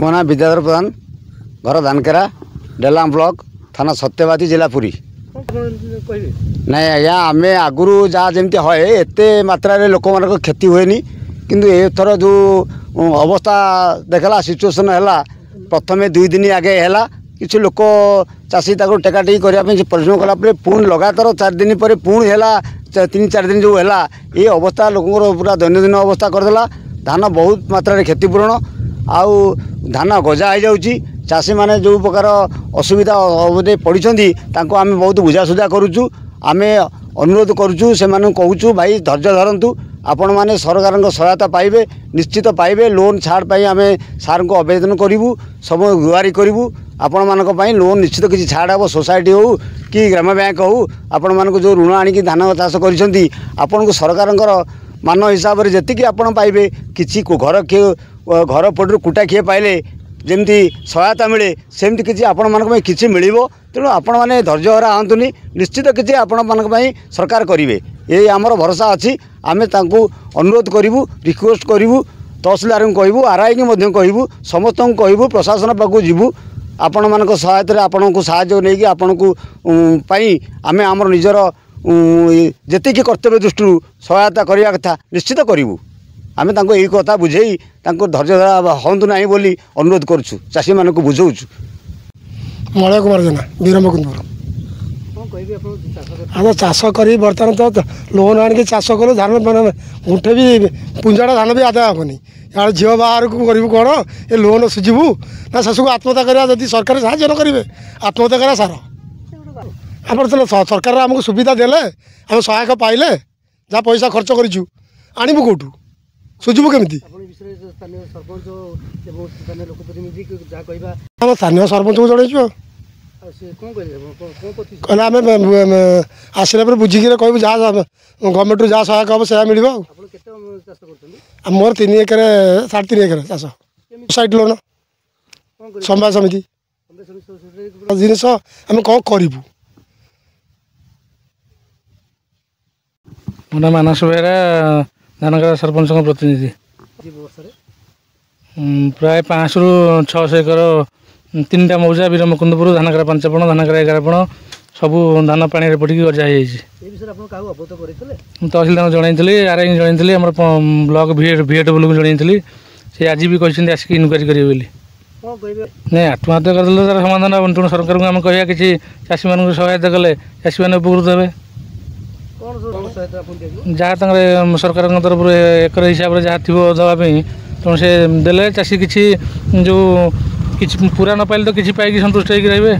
मो ना विद्याधर प्रधान घर धानकेरा डेलाम ब्लॉक थाना सत्यवादी जिला पुरी नहीं आज्ञा आम आगुरी जहाँ जमी है एत मात्रा लोक मान क्षति हुए किंतु एथर जो अवस्था देखला सिचुएसन है प्रथम 2 दिन आगे है किसी लोक चाषी टेकाटेकी करने परिश्रम कलापर पुणी लगातार 4 दिन पर पुणी है 3-4 दिन जो है ये अवस्था लोक पूरा दैनंदिन अवस्था करदेला। धान बहुत मात्रा क्षतिपूरण आउ धान गजा हो जाऊँगी चाषी मैंने जो प्रकार असुविधा पड़ी आम बहुत बुझासुझा करुचु आम अनुरोध करुचु से कहूँ भाई धैर्य धरतु आपण मैंने सरकार सहायता पाइबे निश्चित पाइबे लोन छाड़ पाई आम सार को आवेदन करूँ सब गुहारी करूँ आपण मानी लोन निश्चित किसी छाड़ हम सोसाइटी हो कि ग्राम बैंक हो आपण मानक जो ऋण आणिक धान चाष कर सरकार मान हिसाब से जी आपण पाइबे किसी घर घर पटू कुटा किए पाइले जमती सहायता मिले सेमती किसी आपण मानक किसी मिल तेणु आपण मैंने धैर्य हरा हतुनि निश्चित किसी आपण मानक सरकार करेंगे ये आमर भरोसा अच्छी आम अनुरोध करूँ रिक्वेस्ट करूँ तहसीलदार को कहूँ आरआई की कहूँ समस्त को कहूँ प्रशासन पाक जीवु आपण मान सहायता आपण को साहाय्य नहीं आपण को आम आमर निजर जी कर्तव्य दृष्टि सहायता करने कथा निश्चित करूँ आम यही कथा बुझे धैर्य धरा हूँ ना बोली अनुरोध करुँ चाषी मान को बुझाऊँ। मलय कुमार जेना वीरमुकुंदपुर आम चाष कर बर्तमान तो लोन आनिक चाष करूँ धान गुंठे भी पुंजाड़ा धान भी आदाय हेनी यहाँ झील बाहर को करूँ कौन ये लोन सुझीबू ना शेष को आत्महत्या करा जब सरकार साहय न करेंगे आत्महत्या करा सार आप सरकार आमको सुविधा देले आम सहायक पाइले जहाँ पैसा खर्च करूँ आणबू कौटू सुझीबू केमी आम स्थानीय सरपंच को जनईचु कहले आम आसला बुझिक कहूँ जहाँ गवर्नमेंट जहाँ सहायक हम से मिल मोर 3 एकर 3.5 एकर चाष सोसाइटी लोन समवाय समिति जिनस आम कौन करूँ। मोना मानस बेहरा धानकरा सरपंच प्रतिनिधि प्राय 500 ରୁ 600 एकर 3टा मौजा वीरमुकुंदपुर धानकरा 5 पण धानकरा 11 पण सबू धान पानी पड़ी गजा तहसीलदार जनई आरआई जनई आम ब्लॉक भिएटेबल को जनई से आज भी कहते आसिक इनक्वारी करेंगे नहीं आत्महत्या करदे तार समाधान हम तेणु सरकार को आम कह कि चाषी मान सहायता कले चाषी मैंने उपकृत हे जहाँ सरकार तरफ एकर हिसाब से जहाँ थी दवाई तेणु से देले चाषी किसी जो किसी पूरा न पाइले तो किसी पाई संतुष्ट होकर रहे।